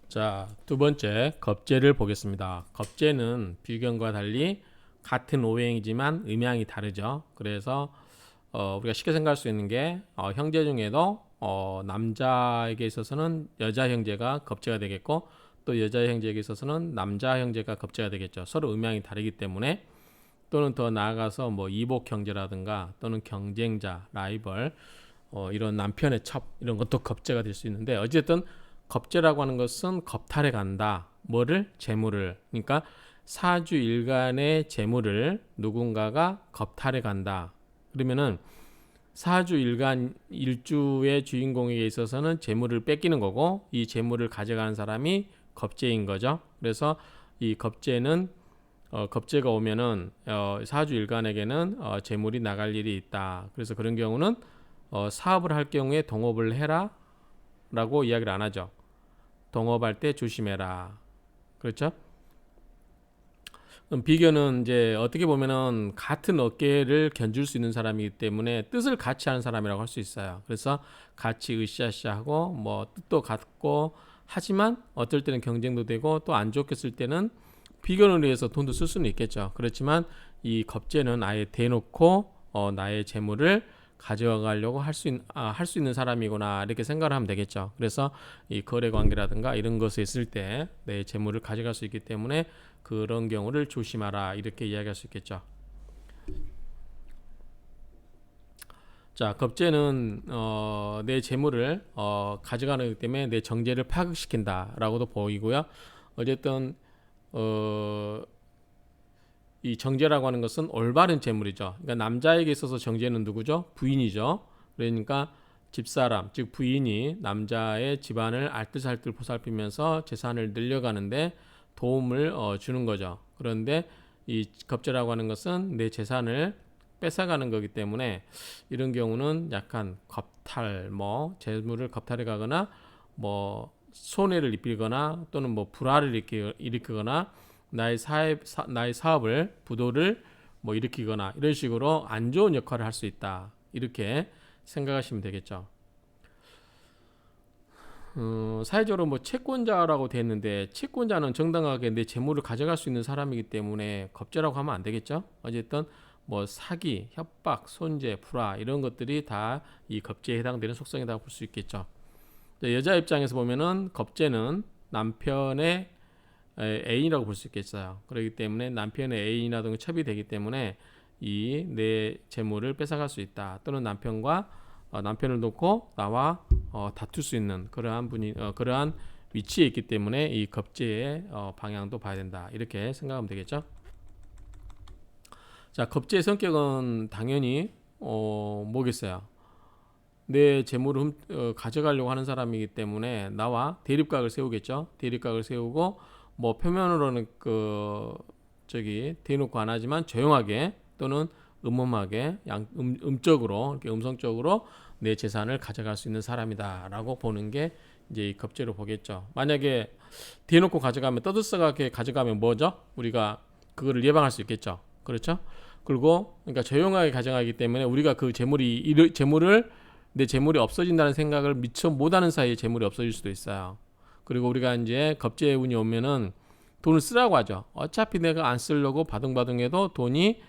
자, 두 번째 겁제를 보겠습니다. 겁제는 비견과 달리 같은 오행이지만 음양이 다르죠. 그래서 우리가 쉽게 생각할 수 있는 게 형제 중에도 남자에게 있어서는 여자 형제가 겁제가 되겠고 또 여자 형제에게 있어서는 남자 형제가 겁제가 되겠죠. 서로 음양이 다르기 때문에 또는 더 나아가서 뭐 이복 형제라든가 또는 경쟁자, 라이벌 이런 남편의 첩 이런 것도 겁제가 될 수 있는데 어쨌든 겁제라고 하는 것은 겁탈해 간다. 뭐를? 재물을. 그러니까 사주일간의 재물을 누군가가 겁탈해 간다. 그러면은 사주일간 일주의 주인공에게 있어서는 재물을 뺏기는 거고 이 재물을 가져가는 사람이 겁제인 거죠. 그래서 이 겁제는 겁제가 오면은 사주일간에게는 재물이 나갈 일이 있다. 그래서 그런 경우는 사업을 할 경우에 동업을 해라라고 이야기를 안 하죠. 동업할 때 조심해라. 그렇죠? 비견은 이제 어떻게 보면은 같은 어깨를 견줄 수 있는 사람이기 때문에 뜻을 같이 하는 사람이라고 할 수 있어요. 그래서 같이 으쌰으쌰하고 뭐 뜻도 같고 하지만 어떨 때는 경쟁도 되고 또 안 좋게 쓸 때는 비견을 위해서 돈도 쓸 수는 있겠죠. 그렇지만 이 겁제는 아예 대놓고 나의 재물을 가져가려고 할 수 있는 사람이구나 이렇게 생각을 하면 되겠죠. 그래서 이 거래 관계라든가 이런 것에 있을 때 내 재물을 가져갈 수 있기 때문에 그런 경우를 조심하라 이렇게 이야기할 수 있겠죠. 자, 겁제는 내 재물을 가져가는 거기 때문에 내 정제를 파극시킨다라고도 보이고요. 어쨌든 어, 이 정제라고 하는 것은 올바른 재물이죠. 그러니까 남자에게 있어서 정제는 누구죠? 부인이죠. 그러니까 집사람, 즉 부인이 남자의 집안을 알뜰살뜰 보살피면서 재산을 늘려가는데 도움을 주는 거죠. 그런데 이 겁제라고 하는 것은 내 재산을 뺏어가는 거기 때문에 이런 경우는 약간 겁탈, 뭐 재물을 겁탈해 가거나 뭐 손해를 입히거나 또는 뭐 불화를 일으키거나 나의 사업을 부도를 뭐 일으키거나 이런 식으로 안 좋은 역할을 할 수 있다. 이렇게 생각하시면 되겠죠. 사회적으로 뭐 채권자라고 돼 있는데 채권자는 정당하게 내 재물을 가져갈 수 있는 사람이기 때문에 겁제라고 하면 안 되겠죠. 어쨌든 뭐 사기, 협박, 손재, 불화 이런 것들이 다 이 겁제에 해당되는 속성이라고 볼 수 있겠죠. 여자 입장에서 보면은 겁제는 남편의 애인이라고 볼 수 있겠어요. 그렇기 때문에 남편의 애인이라든가 첩이 되기 때문에 이 내 재물을 뺏어갈 수 있다. 또는 남편과 남편을 놓고 나와 다툴 수 있는 그러한 위치에 있기 때문에 이 겁제의 방향도 봐야 된다. 이렇게 생각하면 되겠죠. 자, 겁제의 성격은 당연히 뭐겠어요? 내 재물을 가져가려고 하는 사람이기 때문에 나와 대립각을 세우겠죠. 대립각을 세우고 뭐 표면으로는 대놓고 안 하지만 조용하게 또는 음험하게 음적으로 이렇게 음성적으로 내 재산을 가져갈 수 있는 사람이다라고 보는 게 이제 이 겁제로 보겠죠. 만약에 대놓고 가져가면 떠들썩하게 가져가면 뭐죠? 우리가 그거를 예방할 수 있겠죠. 그렇죠? 그리고 그러니까 조용하게 가져가기 때문에 우리가 그 재물을 내 재물이 없어진다는 생각을 미처 못하는 사이에 재물이 없어질 수도 있어요. 그리고 우리가 이제 겁제의 운이 오면은 돈을 쓰라고 하죠. 어차피 내가 안 쓰려고 바둥바둥해도 돈이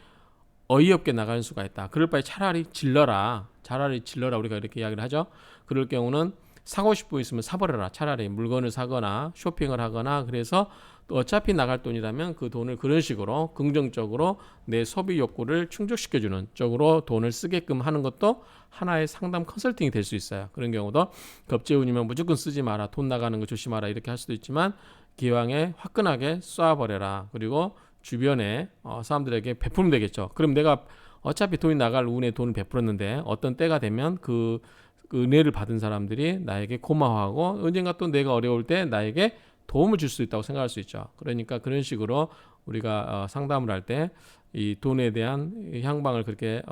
어이없게 나가는 수가 있다. 그럴 바에 차라리 질러라. 차라리 질러라. 우리가 이렇게 이야기를 하죠. 그럴 경우는 사고 싶은 거 있으면 사버려라. 차라리 물건을 사거나 쇼핑을 하거나 그래서 또 어차피 나갈 돈이라면 그 돈을 그런 식으로 긍정적으로 내 소비 욕구를 충족시켜주는 쪽으로 돈을 쓰게끔 하는 것도 하나의 상담 컨설팅이 될 수 있어요. 그런 경우도 겁재운이면 무조건 쓰지 마라. 돈 나가는 거 조심하라. 이렇게 할 수도 있지만 기왕에 화끈하게 쏴버려라. 그리고 주변에 사람들에게 베풀면 되겠죠. 그럼 내가 어차피 돈이 나갈 운에 돈을 베풀었는데 어떤 때가 되면 그 은혜를 받은 사람들이 나에게 고마워하고 언젠가 또 내가 어려울 때 나에게 도움을 줄 수 있다고 생각할 수 있죠. 그러니까 그런 식으로 우리가 상담을 할 때 이 돈에 대한 향방을 그렇게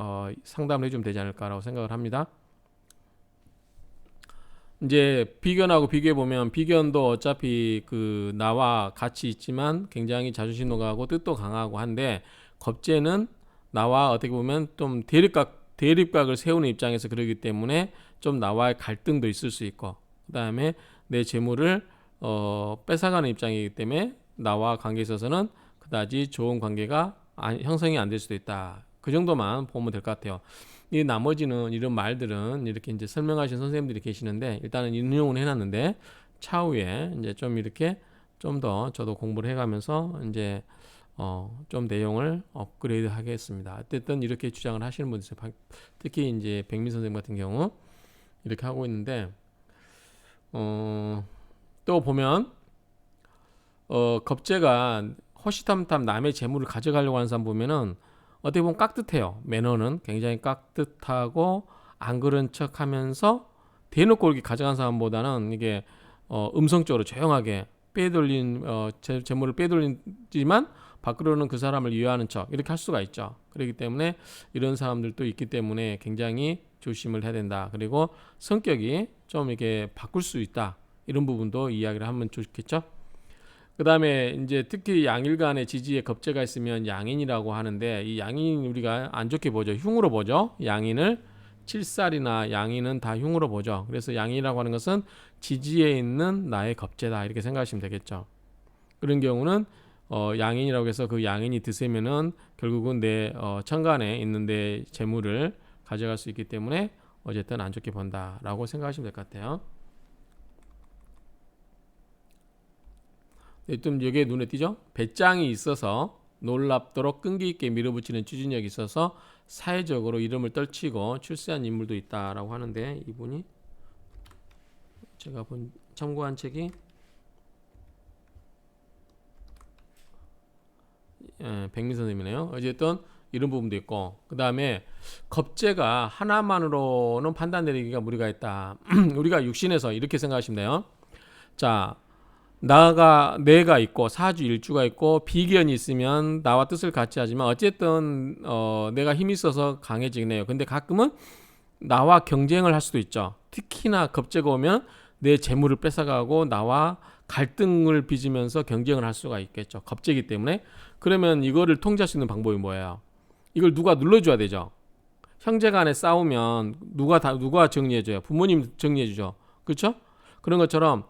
상담을 해주면 되지 않을까라고 생각을 합니다. 이제 비견하고 비교해 보면 비견도 어차피 그 나와 같이 있지만 굉장히 자존심 높아하고 뜻도 강하고 한데 겁재는 나와 어떻게 보면 좀 대립각을 세우는 입장에서 그러기 때문에 좀 나와의 갈등도 있을 수 있고 그다음에 내 재물을 뺏어가는 입장이기 때문에 나와 관계에 있어서는 그다지 좋은 관계가 형성이 안 될 수도 있다. 그 정도만 보면 될 것 같아요. 이 나머지는 이런 말들은 이렇게 이제 설명하신 선생님들이 계시는데 일단은 인용을 해놨는데 차후에 이제 좀 이렇게 좀 더 저도 공부를 해가면서 이제 좀 내용을 업그레이드 하겠습니다. 어쨌든 이렇게 주장을 하시는 분들 있어요. 특히 이제 백민 선생님 같은 경우 이렇게 하고 있는데 또 보면 겁재가 호시탐탐 남의 재물을 가져가려고 하는 사람 보면은 어떻게 보면 깍듯해요. 매너는 굉장히 깍듯하고 안 그런 척하면서 대놓고 이렇게 가져간 사람보다는 이게 음성적으로 조용하게 빼돌린 재물을 빼돌리지만 밖으로는 그 사람을 이해하는 척 이렇게 할 수가 있죠. 그렇기 때문에 이런 사람들도 있기 때문에 굉장히 조심을 해야 된다. 그리고 성격이 좀 이렇게 바꿀 수 있다. 이런 부분도 이야기를 하면 좋겠죠. 그 다음에 이제 특히 양일 간의 지지에 겁재가 있으면 양인이라고 하는데 이 양인 우리가 안 좋게 보죠. 흉으로 보죠. 양인을 칠살이나 양인은 다 흉으로 보죠. 그래서 양인이라고 하는 것은 지지에 있는 나의 겁재다 이렇게 생각하시면 되겠죠. 그런 경우는 양인이라고 해서 그 양인이 드세면은 결국은 내 천간에 있는 내 재물을 가져갈 수 있기 때문에 어쨌든 안 좋게 본다라고 생각하시면 될 것 같아요. 좀 여기에 눈에 띄죠? 배짱이 있어서 놀랍도록 끈기 있게 밀어붙이는 추진력이 있어서 사회적으로 이름을 떨치고 출세한 인물도 있다라고 하는데 이분이 제가 참고한 책이 백민 선생님이네요. 어쨌든 이런 부분도 있고 그 다음에 겁재가 하나만으로는 판단 내리기가 무리가 있다. 우리가 육신에서 이렇게 생각하시면 돼요. 자, 내가 있고 사주 일주가 있고 비견이 있으면 나와 뜻을 같이 하지만 어쨌든 내가 힘이 있어서 강해지긴 해요. 근데 가끔은 나와 경쟁을 할 수도 있죠. 특히나 겁재가 오면 내 재물을 뺏어가고 나와 갈등을 빚으면서 경쟁을 할 수가 있겠죠. 겁재기 때문에. 그러면 이거를 통제할 수 있는 방법이 뭐예요? 이걸 누가 눌러줘야 되죠. 형제간에 싸우면 누가 정리해줘요? 부모님 정리해주죠. 그렇죠? 그런 것처럼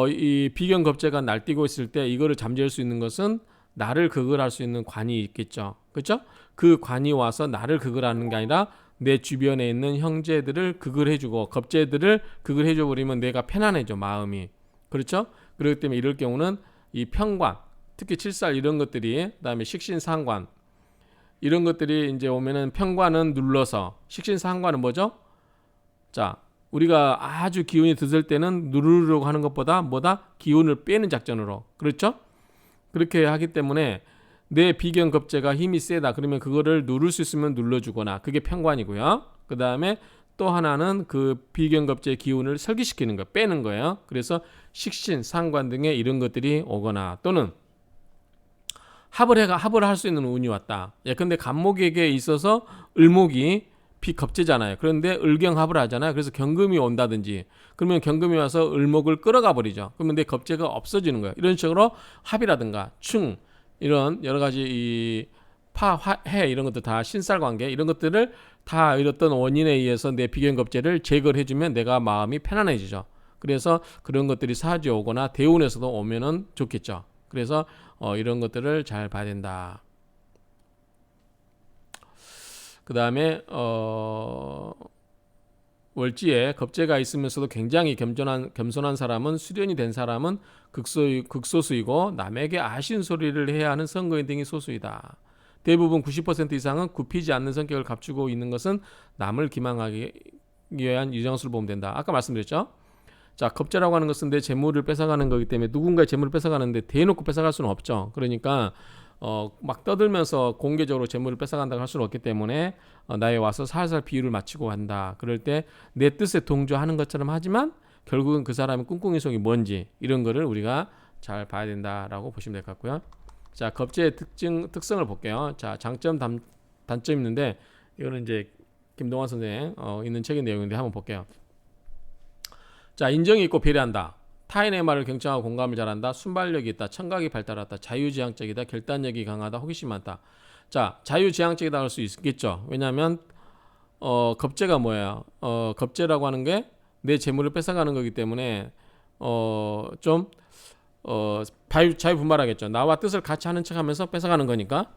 이 비견 겁재가 날뛰고 있을 때 이거를 잠재울 수 있는 것은 나를 극을할 수 있는 관이 있겠죠. 그렇죠? 그 관이 와서 나를 극을하는 게 아니라 내 주변에 있는 형제들을 극을 해주고 겁재들을 극을 해줘 버리면 내가 편안해져 마음이. 그렇죠? 그렇기 때문에 이럴 경우는 이 편관, 특히 칠살 이런 것들이 그다음에 식신상관 이런 것들이 이제 오면은 편관은 눌러서 식신상관은 뭐죠? 자, 우리가 아주 기운이 드실 때는 누르려고 하는 것보다 기운을 빼는 작전으로. 그렇죠? 그렇게 하기 때문에 내 비견겁재가 힘이 세다. 그러면 그거를 누를 수 있으면 눌러주거나 그게 편관이고요. 그 다음에 또 하나는 그 비견겁재의 기운을 설기시키는 거, 빼는 거예요. 그래서 식신, 상관 등의 이런 것들이 오거나 또는 합을 할 수 있는 운이 왔다. 예컨대 간목에게 있어서 을목이 비겁재잖아요. 그런데 을경합을 하잖아요. 그래서 경금이 온다든지 그러면 경금이 와서 을목을 끌어가 버리죠. 그러면 내 겁재가 없어지는 거예요. 이런 식으로 합이라든가 충 이런 여러 가지 이 파, 화, 해 이런 것들 다 신살 관계 이런 것들을 다 이렇던 원인에 의해서 내 비견겁재를 제거를 해주면 내가 마음이 편안해지죠. 그래서 그런 것들이 사주에 오거나 대운에서도 오면은 좋겠죠. 그래서 이런 것들을 잘 봐야 된다. 그 다음에 월지에 겁재가 있으면서도 굉장히 겸손한 사람은 수련이 된 사람은 극소수이고 남에게 아쉬운 소리를 해야 하는 선거인 등이 소수이다. 대부분 90% 이상은 굽히지 않는 성격을 갖추고 있는 것은 남을 기망하기 위한 유정수를 보면 된다. 아까 말씀드렸죠. 자, 겁재라고 하는 것은 내 재물을 뺏어가는 거기 때문에 누군가의 재물을 뺏어가는데 대놓고 뺏어갈 수는 없죠. 그러니까 막 떠들면서 공개적으로 재물을 뺏어간다고 할 수는 없기 때문에 나에 와서 살살 비율을 맞추고 한다. 그럴 때 내 뜻에 동조하는 것처럼 하지만 결국은 그 사람의 꿍꿍이 속이 뭔지 이런 거를 우리가 잘 봐야 된다라고 보시면 될 것 같고요. 자, 겁재의 특성을 볼게요. 자, 장점, 단점 있는데 이거는 이제 김동환 선생 있는 책의 내용인데 한번 볼게요. 자, 인정이 있고 배려한다. 타인의 말을 경청하고 공감을 잘한다. 순발력이 있다. 청각이 발달하다. 자유지향적이다. 결단력이 강하다. 호기심 많다. 자, 자유지향적이다 할 수 있겠죠. 왜냐하면 겁재가 뭐예요? 겁재라고 하는 게 내 재물을 뺏어가는 거기 때문에 좀 자유분발하겠죠. 나와 뜻을 같이 하는 척하면서 뺏어가는 거니까.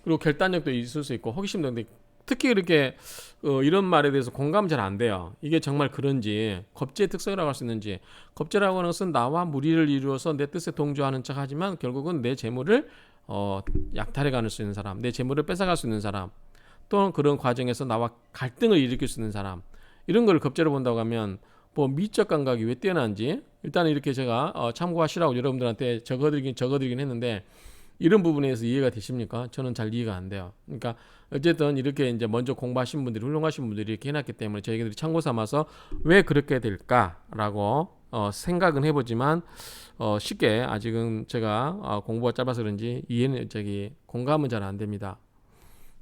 그리고 결단력도 있을 수 있고 호기심도 있는데 특히 이렇게 이런 말에 대해서 공감이 잘 안 돼요. 이게 정말 그런지 겁제의 특성이라고 할 수 있는지. 겁제라고 하는 것은 나와 무리를 이루어서 내 뜻에 동조하는 척하지만 결국은 내 재물을 약탈해 가는 수 있는 사람, 내 재물을 뺏어갈 수 있는 사람, 또는 그런 과정에서 나와 갈등을 일으킬 수 있는 사람, 이런 걸 겁제로 본다고 하면 뭐 미적 감각이 왜 뛰어난지 일단 이렇게 제가 참고하시라고 여러분들한테 적어드리긴 했는데 이런 부분에서 이해가 되십니까? 저는 잘 이해가 안 돼요. 그러니까 어쨌든 이렇게 이제 먼저 공부하신 분들이 훌륭하신 분들이 이렇게 해놨기 때문에 저희들이 참고 삼아서 왜 그렇게 될까라고 생각은 해보지만 쉽게 아직은 제가 공부가 짧아서 그런지 이해는 공감은 잘 안 됩니다.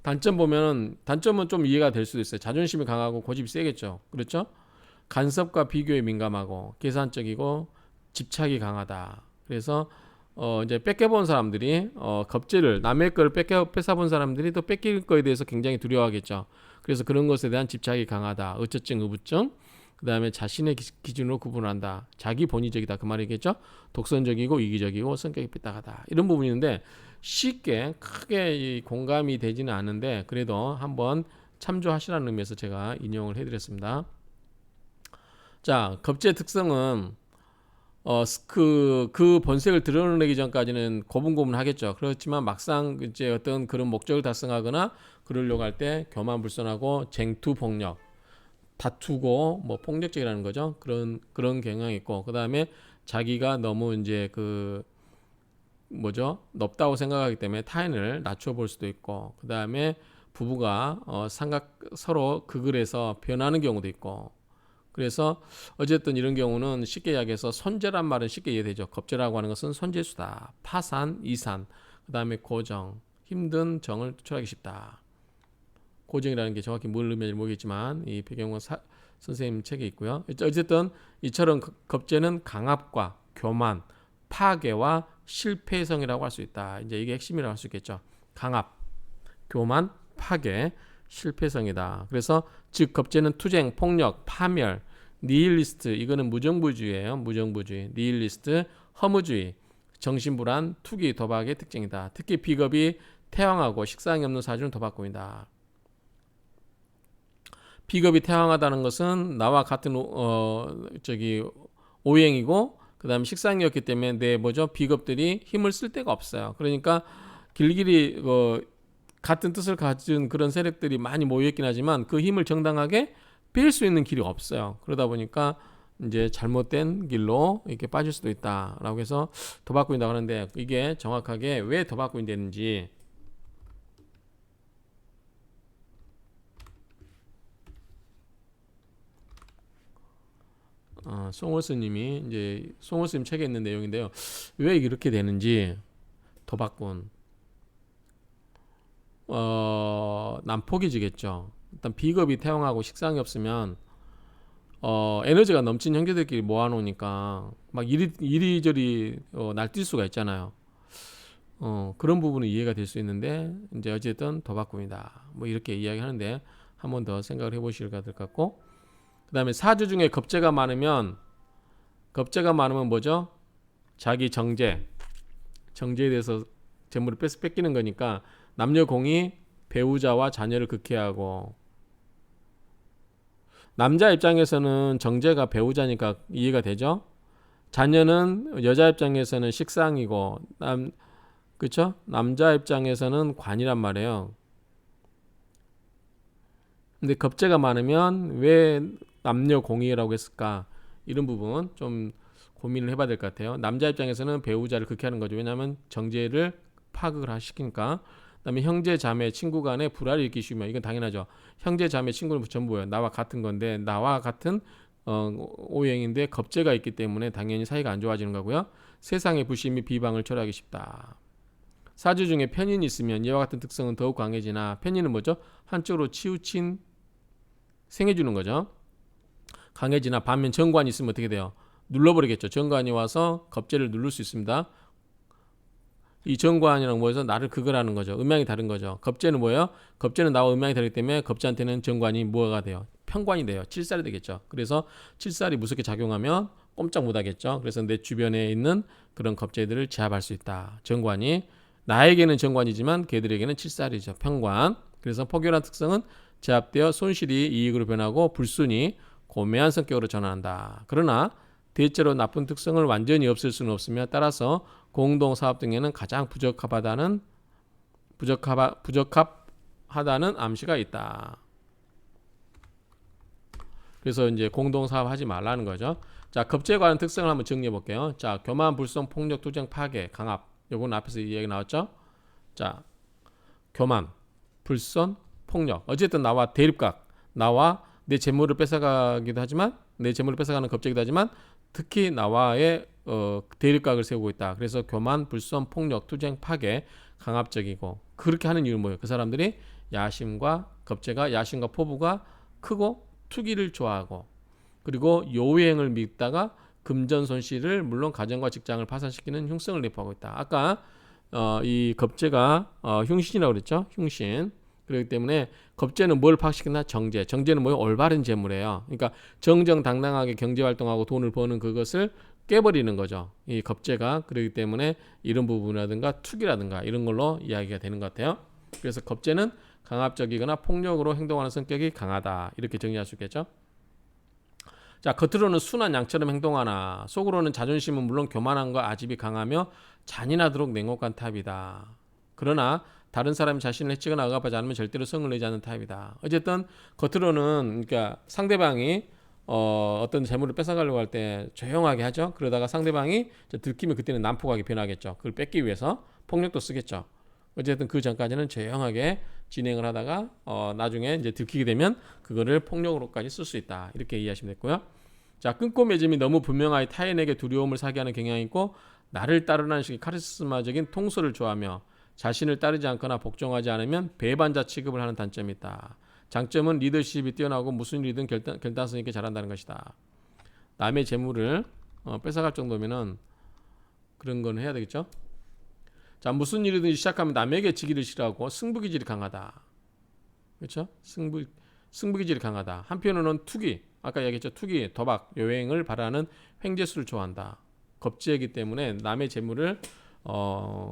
단점은 좀 이해가 될 수도 있어요. 자존심이 강하고 고집이 세겠죠. 그렇죠? 간섭과 비교에 민감하고 계산적이고 집착이 강하다. 그래서 이제 뺏겨본 사람들이 겁제를 남의 걸 뺏어본 사람들이 또 뺏길 거에 대해서 굉장히 두려워하겠죠. 그래서 그런 것에 대한 집착이 강하다. 의처증, 의부증. 그다음에 자신의 기준으로 구분한다. 자기 본위적이다. 그 말이겠죠. 독선적이고 이기적이고 성격이 삐딱하다. 이런 부분이 있는데 쉽게 크게 공감이 되지는 않은데 그래도 한번 참조하시라는 의미에서 제가 인용을 해드렸습니다. 자, 겁제의 특성은 그 본색을 드러내기 전까지는 고분고분하겠죠. 그렇지만 막상 이제 어떤 그런 목적을 달성하거나 그러려고 할 때 교만불선하고 쟁투폭력, 다투고 뭐 폭력적이라는 거죠. 그런 경향이 있고, 그 다음에 자기가 너무 이제 높다고 생각하기 때문에 타인을 낮춰 볼 수도 있고, 그 다음에 부부가 서로 극을해서 변하는 경우도 있고. 그래서 어쨌든 이런 경우는 쉽게 이야기해서 손재란 말은 쉽게 이해되죠. 겁재라고 하는 것은 손재수다. 파산, 이산, 그 다음에 고정, 힘든 정을 투철하기 쉽다. 고정이라는 게 정확히 뭘 의미인지 모르겠지만 이 배경은 선생님 책에 있고요. 어쨌든 이처럼 겁재는 강압과 교만, 파괴와 실패성이라고 할 수 있다. 이제 이게 핵심이라고 할 수 있겠죠. 강압, 교만, 파괴, 실패성이다. 그래서 즉 겁제는 투쟁, 폭력, 파멸, 니힐리스트, 이거는 무정부주의예요. 무정부주의, 니힐리스트, 허무주의, 정신불안, 투기, 도박의 특징이다. 특히 비겁이 태왕하고 식상이 없는 사주는 도박꾼이다. 비겁이 태왕하다는 것은 나와 같은 오행이고 그다음에 식상이었기 때문에 비겁들이 힘을 쓸 데가 없어요. 그러니까 길길이 같은 뜻을 가진 그런 세력들이 많이 모여있긴 하지만 그 힘을 정당하게 뺄 수 있는 길이 없어요. 그러다 보니까 이제 잘못된 길로 이렇게 빠질 수도 있다라고 해서 도박꾼이라고 하는데 이게 정확하게 왜 도박꾼이 되는지 송월스님이 이제 송월스님 책에 있는 내용인데요. 왜 이렇게 되는지 도박꾼 난폭해지겠죠. 일단 비겁이 태왕하고 식상이 없으면 에너지가 넘친 형제들끼리 모아놓으니까 막 이리저리 날뛸 수가 있잖아요. 그런 부분은 이해가 될 수 있는데 이제 어쨌든 도박꾼이다. 뭐 이렇게 이야기하는데 한 번 더 생각을 해보시면 될 것 같고, 그 다음에 사주 중에 겁재가 많으면 뭐죠? 자기 정제에 대해서 재물을 뺏기는 거니까 남녀 공이 배우자와 자녀를 극해하고, 남자 입장에서는 정제가 배우자니까 이해가 되죠. 자녀는 여자 입장에서는 식상이고 그렇죠? 남자 입장에서는 관이란 말이에요. 근데 겁재가 많으면 왜 남녀 공이라고 했을까? 이런 부분 좀 고민을 해봐야 될 것 같아요. 남자 입장에서는 배우자를 극해하는 거죠. 왜냐하면 정제를 파극을 시키니까. 그다음에 형제 자매 친구 간에 불화를 일으키기 쉬우면 이건 당연하죠. 형제 자매 친구는 전부예요. 나와 같은 건데 나와 같은 오행인데 겁재가 있기 때문에 당연히 사이가 안 좋아지는 거고요. 세상의 불신이 비방을 철회하기 쉽다. 사주 중에 편인이 있으면 이와 같은 특성은 더욱 강해지나, 편인은 뭐죠? 한쪽으로 치우친 생해주는 거죠. 강해지나, 반면 정관이 있으면 어떻게 돼요? 눌러버리겠죠. 정관이 와서 겁재를 누를 수 있습니다. 이 정관이랑 뭐해서 나를 극을하는 거죠. 음양이 다른 거죠. 겁재는 뭐예요? 겁재는 나와 음양이 다르기 때문에 겁재한테는 정관이 뭐가 돼요? 편관이 돼요. 칠살이 되겠죠. 그래서 칠살이 무섭게 작용하면 꼼짝 못하겠죠. 그래서 내 주변에 있는 그런 겁재들을 제압할 수 있다. 정관이 나에게는 정관이지만 걔들에게는 칠살이죠. 평관. 그래서 포교란 특성은 제압되어 손실이 이익으로 변하고 불순이 고매한 성격으로 전환한다. 그러나 대체로 나쁜 특성을 완전히 없앨 수는 없으며 따라서 공동사업 등에는 가장 부적합하다는 암시가 있다. 그래서 이제 공동사업 하지 말라는 거죠. 자, 겁재에 관한 특성을 한번 정리해 볼게요. 자, 교만, 불성, 폭력, 투쟁, 파괴, 강압. 요건 앞에서 이야기 나왔죠. 자, 교만, 불선, 폭력. 어쨌든 나와 대립각, 나와 내 재물을 뺏어가기도 하지만 내 재물을 뺏어가는 겁재기도 하지만 특히 나와의 대립각을 세우고 있다. 그래서 교만, 불선, 폭력, 투쟁, 파괴, 강압적이고 그렇게 하는 이유는 뭐예요? 그 사람들이 야심과 겁재가 야심과 포부가 크고 투기를 좋아하고 그리고 요행을 믿다가 금전 손실을 물론 가정과 직장을 파산시키는 흉성을 내포하고 있다. 아까 이 겁재가 흉신이라고 그랬죠. 흉신. 그렇기 때문에 겁재는 뭘 파악시키나? 정제. 정제는 뭐예요? 올바른 재물이에요. 그러니까 정정당당하게 경제활동하고 돈을 버는 그것을 깨버리는 거죠. 이 겁재가. 그렇기 때문에 이런 부분이라든가 투기라든가 이런 걸로 이야기가 되는 것 같아요. 그래서 겁재는 강압적이거나 폭력으로 행동하는 성격이 강하다. 이렇게 정리할 수 있겠죠. 자, 겉으로는 순한 양처럼 행동하나 속으로는 자존심은 물론 교만함과 아집이 강하며 잔인하도록 냉혹한 타입이다. 그러나 다른 사람이 자신을 해치거나 억압하지 않으면 절대로 성을 내지 않는 타입이다. 어쨌든 겉으로는 그러니까 상대방이 어떤 재물을 뺏어가려고 할 때 조용하게 하죠. 그러다가 상대방이 들키면 그때는 난폭하게 변하겠죠. 그걸 뺏기 위해서 폭력도 쓰겠죠. 어쨌든 그 전까지는 조용하게 진행을 하다가 나중에 이제 들키게 되면 그거를 폭력으로까지 쓸 수 있다. 이렇게 이해하시면 됐고요. 자, 끊고 매짐이 너무 분명하게 타인에게 두려움을 사게 하는 경향이 있고 나를 따르라는 식의 카리스마적인 통솔을 좋아하며 자신을 따르지 않거나 복종하지 않으면 배반자 취급을 하는 단점이 있다. 장점은 리더십이 뛰어나고 무슨 일이든 결단성 있게 잘한다는 것이다. 남의 재물을 뺏어갈 정도면은 그런 건 해야 되겠죠. 자, 무슨 일이든지 시작하면 남에게 지기를 싫어하고 승부기질이 강하다. 그렇죠? 승부기질이 강하다. 한편으로는 투기, 아까 얘기했죠. 투기, 도박, 요행을 바라는 횡재수를 좋아한다. 겁재이기 때문에 남의 재물을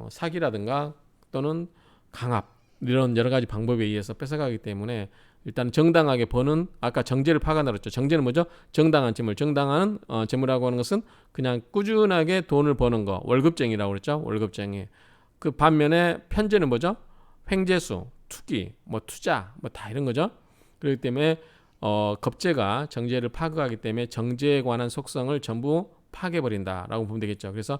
사기라든가 또는 강압 이런 여러 가지 방법에 의해서 뺏어가기 때문에 일단 정당하게 버는 아까 정제를 파악한다고 했죠. 정제는 뭐죠? 정당한 재물. 정당한 재물이라고 하는 것은 그냥 꾸준하게 돈을 버는 거. 월급쟁이라고 그랬죠. 월급쟁이. 그 반면에 편제는 뭐죠? 횡재수, 투기, 뭐 투자, 뭐 다 이런 거죠. 그렇기 때문에 겁재가 정제를 파악하기 때문에 정제에 관한 속성을 전부 파괴버린다라고 보면 되겠죠. 그래서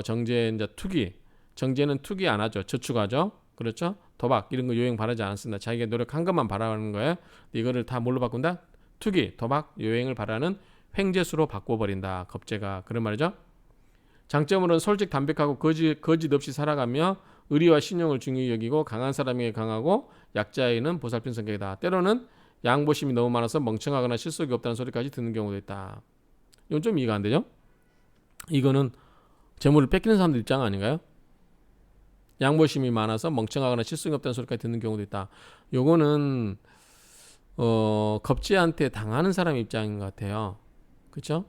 정제 이제 투기, 정제는 투기 안 하죠. 저축하죠. 그렇죠? 도박 이런 거 요행 바라지 않습니다. 자기가 노력한 것만 바라는 거예요. 이거를 다 뭘로 바꾼다? 투기, 도박, 요행을 바라는 횡재수로 바꿔버린다. 겁재가 그런 말이죠. 장점으로는 솔직 담백하고 거짓 없이 살아가며 의리와 신용을 중요히 여기고 강한 사람에게 강하고 약자에게는 보살핀 성격이다. 때로는 양보심이 너무 많아서 멍청하거나 실속이 없다는 소리까지 듣는 경우도 있다. 이건 좀 이해가 안 되죠? 이거는 재물을 뺏기는 사람들 입장 아닌가요? 양보심이 많아서 멍청하거나 실속이 없다는 소리까지 듣는 경우도 있다. 요거는 겁재한테 당하는 사람 입장인 것 같아요. 그렇죠?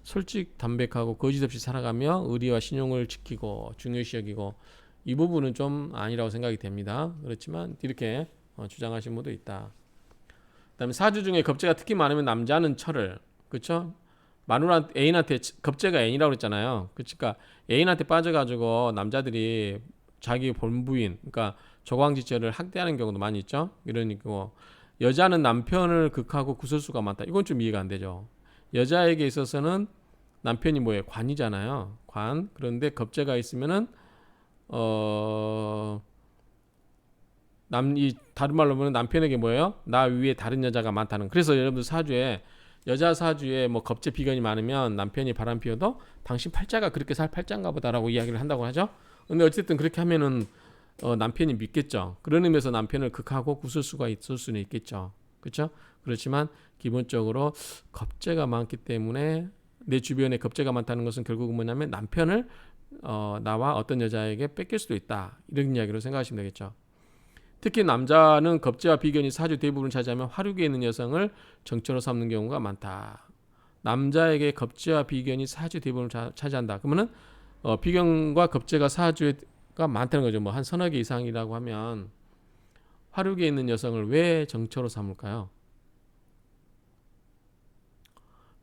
솔직 담백하고 거짓 없이 살아가며 의리와 신용을 지키고 중요시 여기고 이 부분은 좀 아니라고 생각이 됩니다. 그렇지만 이렇게 주장하신 분도 있다. 그다음에 사주 중에 겁재가 특히 많으면 남자는 철을 그렇죠? 마누라 애인한테 겁재가 애인이라고 그랬잖아요. 그러니까 애인한테 빠져가지고 남자들이 자기 본부인 그러니까 조광지철을 학대하는 경우도 많이 있죠. 이러니까 여자는 남편을 극하고 구설수가 많다. 이건 좀 이해가 안 되죠. 여자에게 있어서는 남편이 뭐예요? 관이잖아요. 관. 그런데 겁재가 있으면은 다른 말로 보면 남편에게 뭐예요? 나 위에 다른 여자가 많다는. 그래서 여러분들 사주에 여자 사주에 뭐 겁재 비견이 많으면 남편이 바람 피워도 당신 팔자가 그렇게 살 팔자인가 보다라고 이야기를 한다고 하죠. 근데 어쨌든 그렇게 하면은 남편이 믿겠죠. 그런 의미에서 남편을 극하고 구슬 수가 있을 수는 있겠죠. 그렇죠? 그렇지만 기본적으로 겁재가 많기 때문에 내 주변에 겁재가 많다는 것은 결국은 뭐냐면 남편을 나와 어떤 여자에게 뺏길 수도 있다. 이런 이야기로 생각하시면 되겠죠. 특히 남자는 겁재와 비견이 사주 대부분을 차지하면 화류계에 있는 여성을 정처로 삼는 경우가 많다. 남자에게 겁재와 비견이 사주 대부분을 차지한다. 그러면은 비견과 겁재가 사주가 많다는 거죠. 뭐 한 서너 개 이상이라고 하면 화禄에 있는 여성을 왜 정처로 삼을까요?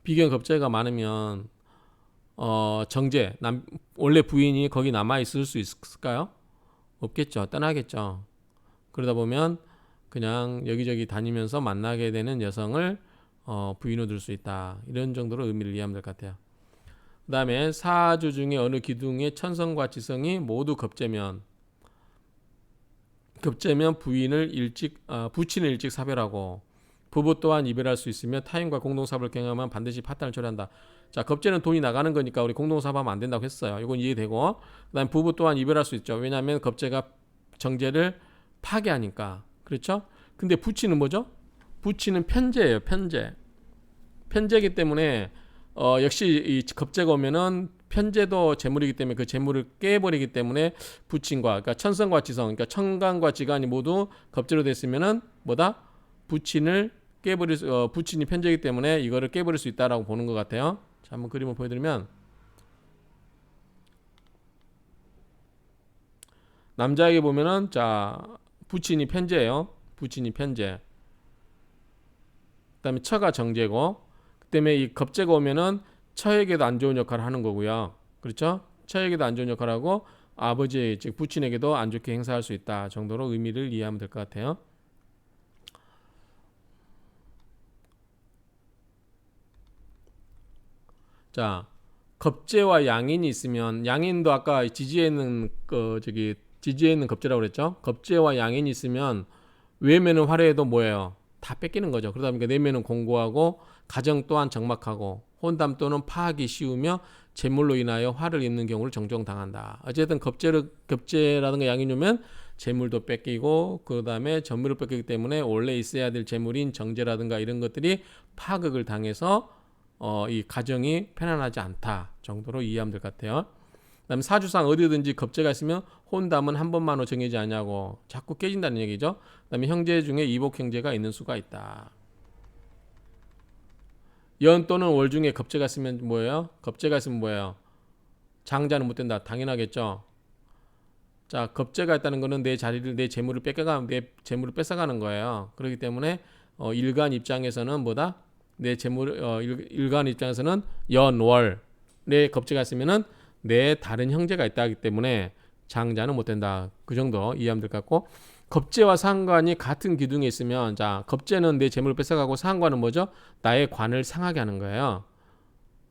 비견 겁재가 많으면 정제 원래 부인이 거기 남아 있을 수 있을까요? 없겠죠. 떠나겠죠. 그러다 보면 그냥 여기저기 다니면서 만나게 되는 여성을 부인으로 둘 수 있다. 이런 정도로 의미를 이해하면 될 것 같아요. 그 다음에 사주 중에 어느 기둥의 천성과 지성이 모두 겁재면 부친을 일찍 사별하고 부부 또한 이별할 수 있으며 타인과 공동사업을 경험하면 반드시 파탄을 초래한다. 자, 겁재는 돈이 나가는 거니까 우리 공동사업하면 안 된다고 했어요. 이건 이해되고, 그다음 부부 또한 이별할 수 있죠. 왜냐하면 겁재가 정제를 파괴하니까. 그렇죠? 근데 부치는 뭐죠? 부치는 편재예요. 편재이기 때문에 역시 이 겁재가 오면은 편재도 재물이기 때문에 그 재물을 깨버리기 때문에 부친과 그러니까 천성과 지성, 그러니까 천간과 지간이 모두 겁재로 됐으면은 뭐다? 부친을 부친이 편재이기 때문에 이거를 깨버릴 수 있다라고 보는 것 같아요. 자, 한번 그림을 보여드리면 남자에게 보면은 자 부친이 편재예요. 부친이 편재. 그다음에 처가 정제고, 그 때문에 이 겁재가 오면은 처에게도 안 좋은 역할을 하는 거고요. 그렇죠? 처에게도 안 좋은 역할을 하고 아버지 즉 부친에게도 안 좋게 행사할 수 있다 정도로 의미를 이해하면 될 것 같아요. 자, 겁재와 양인이 있으면 양인도 아까 지지에 있는 지지에 있는 겁재라고 그랬죠? 겁재와 양인이 있으면 외면은 화려해도 뭐예요? 다 뺏기는 거죠. 그러다 보니까 내면은 공고하고 가정 또한 적막하고 혼담 또는 파악이 쉬우며 재물로 인하여 화를 입는 경우를 종종 당한다. 어쨌든 겁재라든가 양인이면 재물도 뺏기고 그다음에 전물을 뺏기기 때문에 원래 있어야 될 재물인 정제라든가 이런 것들이 파극을 당해서 이 가정이 편안하지 않다 정도로 이해하면 될 것 같아요. 그다음에 사주상 어디든지 겁재가 있으면 혼담은 한 번만으로 정해지지 않냐고 자꾸 깨진다는 얘기죠. 그다음에 형제 중에 이복 형제가 있는 수가 있다. 연 또는 월 중에 겁재가 있으면 뭐예요? 겁재가 있으면 뭐예요? 장자는 못 된다. 당연하겠죠. 자, 겁재가 있다는 거는 내 자리를 내 재물을 뺏어가는 거예요. 그렇기 때문에 일간 입장에서는 뭐다? 내 재물 일간 입장에서는 연월 내 겁재가 있으면은 내 다른 형제가 있다 하기 때문에 장자는 못 된다. 그 정도 이해하면 될 것 같고, 겁재와 상관이 같은 기둥에 있으면 자, 겁재는 내 재물을 뺏어가고 상관은 뭐죠? 나의 관을 상하게 하는 거예요.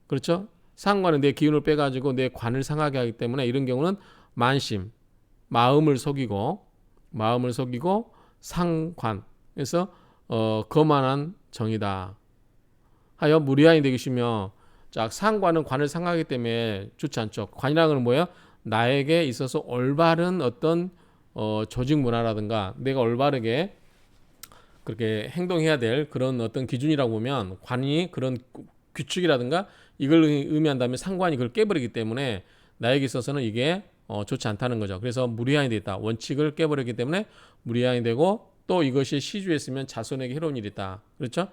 그렇죠? 상관은 내 기운을 빼가지고 내 관을 상하게 하기 때문에 이런 경우는 만심, 마음을 속이고 상관. 그래서 거만한 정이다. 하여 무리한이 되기 쉬며, 자, 상관은 관을 상하기 때문에 좋지 않죠. 관이라는 건 뭐예요? 나에게 있어서 올바른 어떤 조직 문화라든가 내가 올바르게 그렇게 행동해야 될 그런 어떤 기준이라고 보면 관이 그런 규칙이라든가 이걸 의미한다면 상관이 그걸 깨버리기 때문에 나에게 있어서는 이게 좋지 않다는 거죠. 그래서 무리한이 되다. 원칙을 깨버리기 때문에 무리한이 되고, 또 이것이 시주에 있으면 자손에게 해로운 일이 있다. 그렇죠?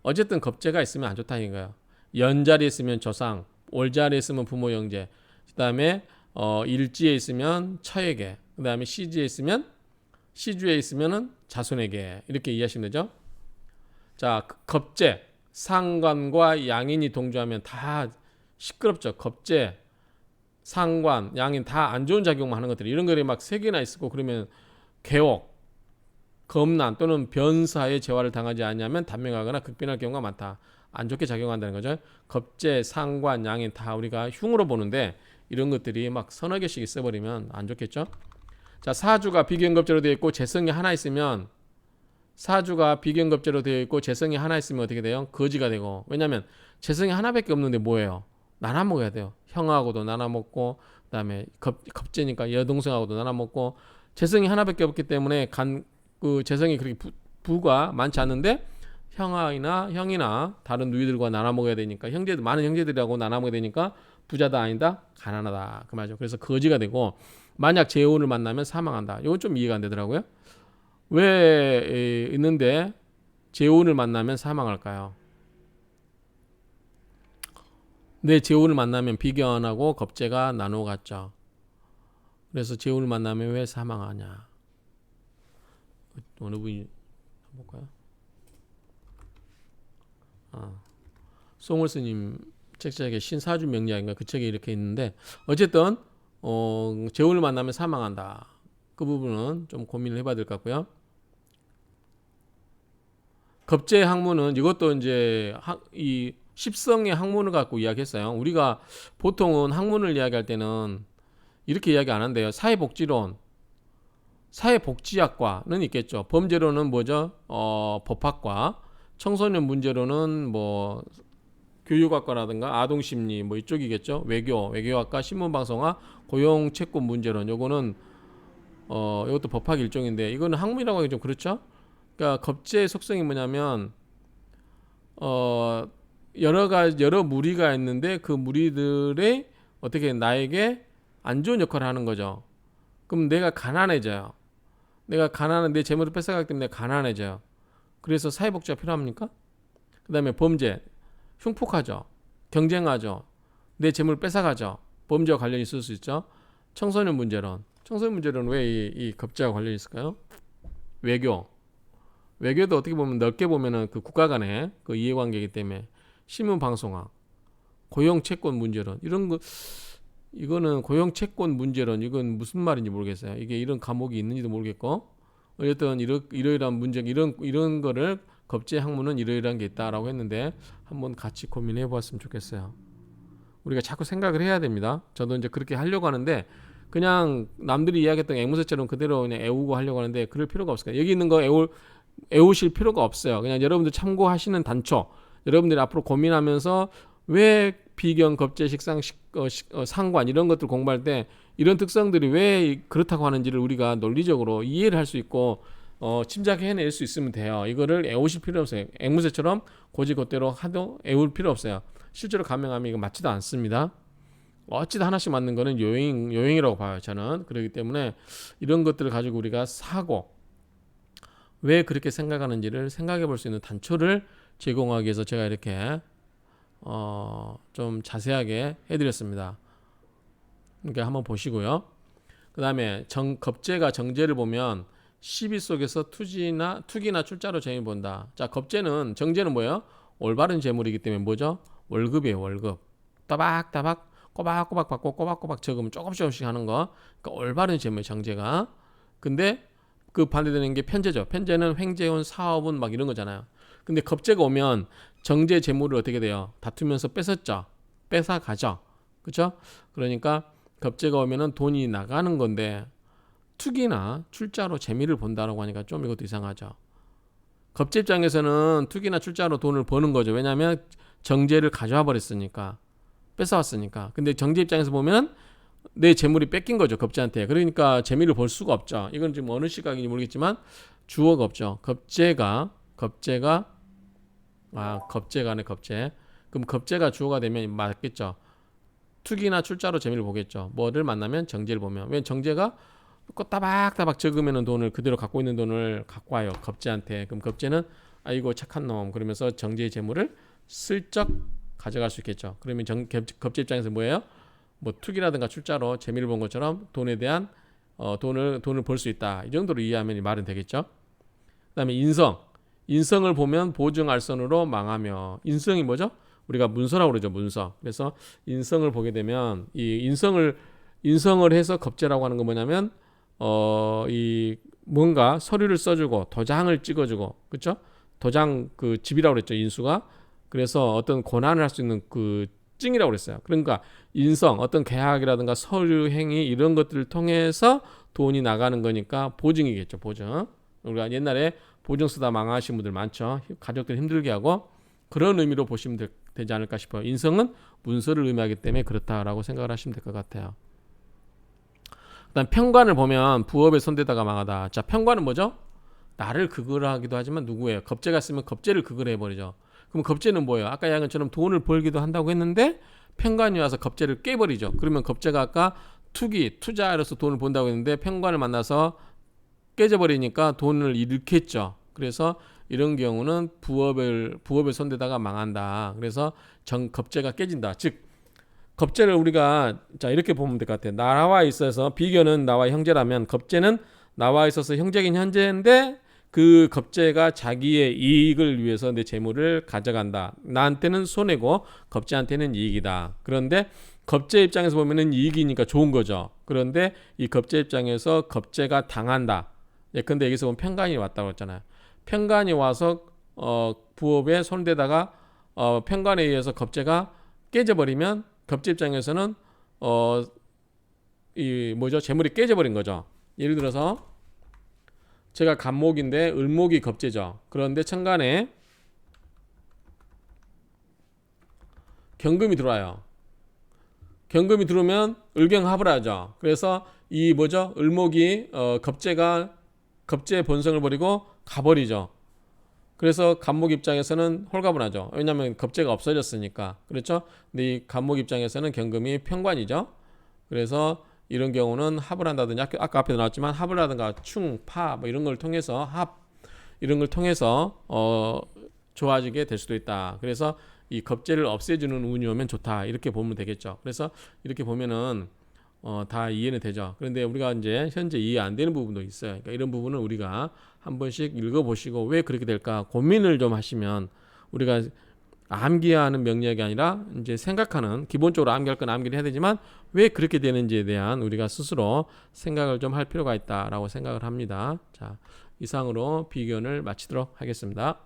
어쨌든 겁재가 있으면 안 좋다는 거예요. 연자리에 있으면 조상, 월자리에 있으면 부모 형제, 그 다음에 일지에 있으면 처에게, 그 다음에 시주에 있으면은 자손에게, 이렇게 이해하시면 되죠. 자, 겁재, 상관과 양인이 동조하면 다 시끄럽죠. 겁재, 상관, 양인 다 안 좋은 작용만 하는 것들이, 이런 것들이 막 세 개나 있고 그러면 개옥, 겁난 또는 변사의 재화를 당하지 않냐면 단명하거나 극변할 경우가 많다. 안 좋게 작용한다는 거죠. 겁재, 상관, 양인 다 우리가 흉으로 보는데 이런 것들이 막 서너 개씩 있어버리면 안 좋겠죠. 자, 사주가 비견겁재로 되어 있고 재성이 하나 있으면, 사주가 비견겁재로 되어 있고 재성이 하나 있으면 어떻게 돼요? 거지가 되고. 왜냐하면 재성이 하나밖에 없는데 뭐예요? 나눠 먹어야 돼요. 형하고도 나눠 먹고, 그다음에 겁재니까 여동생하고도 나눠 먹고, 재성이 하나밖에 없기 때문에 그 재성이 그렇게 부가 많지 않는데 형이나 다른 누이들과 나눠 먹어야 되니까, 많은 형제들하고 나눠 먹어야 되니까 부자다 아니다 가난하다 그 말이죠. 그래서 거지가 되고, 만약 재혼을 만나면 사망한다. 이건 좀 이해가 안 되더라고요. 왜 있는데 재혼을 만나면 사망할까요? 내 제후를 만나면 비견하고 겁재가 나누어 갔죠. 그래서 제후를 만나면 왜 사망하냐? 어느 분이 볼까요? 송월스님 책자에 신사주 명리학인가 그 책에 이렇게 있는데 어쨌든 제후를 만나면 사망한다. 그 부분은 좀 고민을 해봐야 될 것 같고요. 겁재 학문은 이것도 이제 이 십성의 학문을 갖고 이야기했어요. 우리가 보통은 학문을 이야기할 때는 이렇게 이야기 안 한대요. 사회복지론, 사회복지학과는 있겠죠. 범죄론은 뭐죠? 법학과, 청소년 문제로는 뭐 교육학과라든가 아동심리 뭐 이쪽이겠죠. 외교학과, 신문방송학, 고용채권 문제론. 요거는 이것도 법학 일종인데 이거는 학문이라고 하기 좀 그렇죠. 그러니까 겁재의 속성이 뭐냐면 여러 무리가 있는데 그 무리들의 어떻게 나에게 안 좋은 역할을 하는 거죠. 그럼 내가 가난해져요. 내가 가난한 내 재물을 뺏어가기 때문에 가난해져요. 그래서 사회복지가 필요합니까? 그 다음에 범죄, 흉폭하죠. 경쟁하죠. 내 재물을 뺏어가죠. 범죄와 관련이 있을 수 있죠. 청소년 문제론. 청소년 문제론 왜 이 겁재와 관련이 있을까요? 외교도 어떻게 보면 넓게 보면은 그 국가 간의 그 이해관계이기 때문에 신문방송학, 고용채권 문제론 이런 거 이거는 고용채권 문제론 이건 무슨 말인지 모르겠어요. 이게 이런 과목이 있는지도 모르겠고 어쨌든 이러이러한 문제 이런 거를 겁재 학문은 이러이러한 게 있다라고 했는데 한번 같이 고민해 보았으면 좋겠어요. 우리가 자꾸 생각을 해야 됩니다. 저도 이제 그렇게 하려고 하는데 그냥 남들이 이야기했던 앵무새처럼 그대로 그냥 애우고 하려고 하는데 그럴 필요가 없어요. 여기 있는 거 애우실 필요가 없어요. 그냥 여러분들 참고하시는 단초. 여러분들이 앞으로 고민하면서 왜 비견, 겁재, 식상, 상관 이런 것들 공부할 때 이런 특성들이 왜 그렇다고 하는지를 우리가 논리적으로 이해를 할 수 있고 짐작해낼 수 있으면 돼요. 이거를 애우실 필요 없어요. 앵무새처럼 고지고대로 하도 애울 필요 없어요. 실제로 감명하면 이거 맞지도 않습니다. 어찌다 하나씩 맞는 거는 요행이라고 봐요. 저는. 그렇기 때문에 이런 것들을 가지고 우리가 사고 왜 그렇게 생각하는지를 생각해 볼 수 있는 단초를 제공하기 위해서 제가 이렇게 좀 자세하게 해드렸습니다. 그러니까 한번 보시고요. 그 다음에 겁재가 정재를 보면 시비 속에서 투기나 출자로 재미 본다. 자, 겁재는 정재는 뭐예요? 올바른 재물이기 때문에 뭐죠? 월급이에요. 월급. 따박따박 꼬박꼬박 받고 꼬박꼬박 적으면 조금씩 하는 거. 그러니까 올바른 재물 정재가. 근데 그 반대되는 게 편재죠. 편재는 횡재운 사업은 막 이런 거잖아요. 근데 겁재가 오면 정재 재물을 어떻게 돼요? 다투면서 뺏었죠. 뺏어가죠. 그렇죠? 그러니까 겁재가 오면은 돈이 나가는 건데 투기나 출자로 재미를 본다라고 하니까 좀 이것도 이상하죠. 겁재 입장에서는 투기나 출자로 돈을 버는 거죠. 왜냐하면 정재를 가져와 버렸으니까 뺏어왔으니까. 근데 정재 입장에서 보면 내 재물이 뺏긴 거죠. 겁재한테. 그러니까 재미를 볼 수가 없죠. 이건 지금 어느 시각인지 모르겠지만 주어가 없죠. 겁재가네 겁재. 그럼 겁재가 주어가 되면 맞겠죠. 투기나 출자로 재미를 보겠죠. 뭐를 만나면 정재를 보면. 왜 정재가 따박따박 적으면 돈을 그대로 갖고 있는 돈을 갖고 와요. 겁재한테. 그럼 겁재는 아이고 착한 놈 그러면서 정재의 재물을 슬쩍 가져갈 수 있겠죠. 그러면 겁재 입장에서 뭐예요? 뭐 투기라든가 출자로 재미를 본 것처럼 돈에 대한 돈을 벌 수 있다. 이 정도로 이해하면 이 말은 되겠죠. 그다음에 인성을 보면 보증알선으로 망하며. 인성이 뭐죠? 우리가 문서라고 그러죠. 문서. 그래서 인성을 보게 되면 이 인성을 해서 겁재라고 하는 건 뭐냐면 이 뭔가 서류를 써주고 도장을 찍어주고 그렇죠? 도장 그 집이라고 그랬죠. 인수가. 그래서 어떤 권한을 할 수 있는 그 증이라고 그랬어요. 그러니까 인성, 어떤 계약이라든가 서류 행위 이런 것들을 통해서 돈이 나가는 거니까 보증이겠죠. 보증. 우리가 옛날에 보증 쓰다 망하신 분들 많죠. 가족들 힘들게 하고 그런 의미로 보시면 되지 않을까 싶어요. 인성은 문서를 의미하기 때문에 그렇다라고 생각을 하시면 될 것 같아요. 그다음 편관을 보면 부업에 손대다가 망하다. 자, 편관은 뭐죠? 나를 극을 하기도 하지만 누구예요? 겁재가 쓰면 겁재를 극을 해버리죠. 그럼 겁재는 뭐예요? 아까 이야기한 것처럼 돈을 벌기도 한다고 했는데 편관이 와서 겁재를 깨버리죠. 그러면 겁재가 아까 투자로서 돈을 본다고 했는데 편관을 만나서 깨져버리니까 돈을 잃겠죠. 그래서 이런 경우는 부업을 손대다가 망한다. 그래서 겁재가 깨진다. 즉 겁제를 우리가 자 이렇게 보면 될 것 같아요. 나와 있어서 비견은 나와 형제라면 겁제는 나와 있어서 형제긴 현재인데 그 겁제가 자기의 이익을 위해서 내 재물을 가져간다. 나한테는 손해고 겁제한테는 이익이다. 그런데 겁제 입장에서 보면은 이익이니까 좋은 거죠. 그런데 이 겁제 입장에서 겁제가 당한다. 예컨대 여기서 보면 편관이 왔다고 했잖아요. 편관이 와서 부업에 손대다가 편관에 의해서 겁제가 깨져버리면 겁제 입장에서는 이 뭐죠? 재물이 깨져버린 거죠. 예를 들어서 제가 간목인데 을목이 겁제죠. 그런데 천간에 경금이 들어와요. 경금이 들어오면 을경합을 하죠. 그래서 이 뭐죠? 을목이 겁제가 겁제의 본성을 버리고 가버리죠. 그래서 간목 입장에서는 홀가분하죠. 왜냐하면 겁제가 없어졌으니까. 그렇죠? 근데 이 간목 입장에서는 경금이 편관이죠. 그래서 이런 경우는 합을 한다든지 아까 앞에 나왔지만 합을 하든가 충, 파 뭐 이런 걸 통해서 이런 걸 통해서 좋아지게 될 수도 있다. 그래서 이 겁제를 없애주는 운이 오면 좋다. 이렇게 보면 되겠죠. 그래서 이렇게 보면은 다 이해는 되죠. 그런데 우리가 이제 현재 이해 안 되는 부분도 있어요. 그러니까 이런 부분은 우리가 한 번씩 읽어보시고 왜 그렇게 될까 고민을 좀 하시면 우리가 암기하는 명령이 아니라 이제 생각하는 기본적으로 암기할 건 암기를 해야 되지만 왜 그렇게 되는지에 대한 우리가 스스로 생각을 좀 할 필요가 있다라고 생각을 합니다. 자, 이상으로 비견을 마치도록 하겠습니다.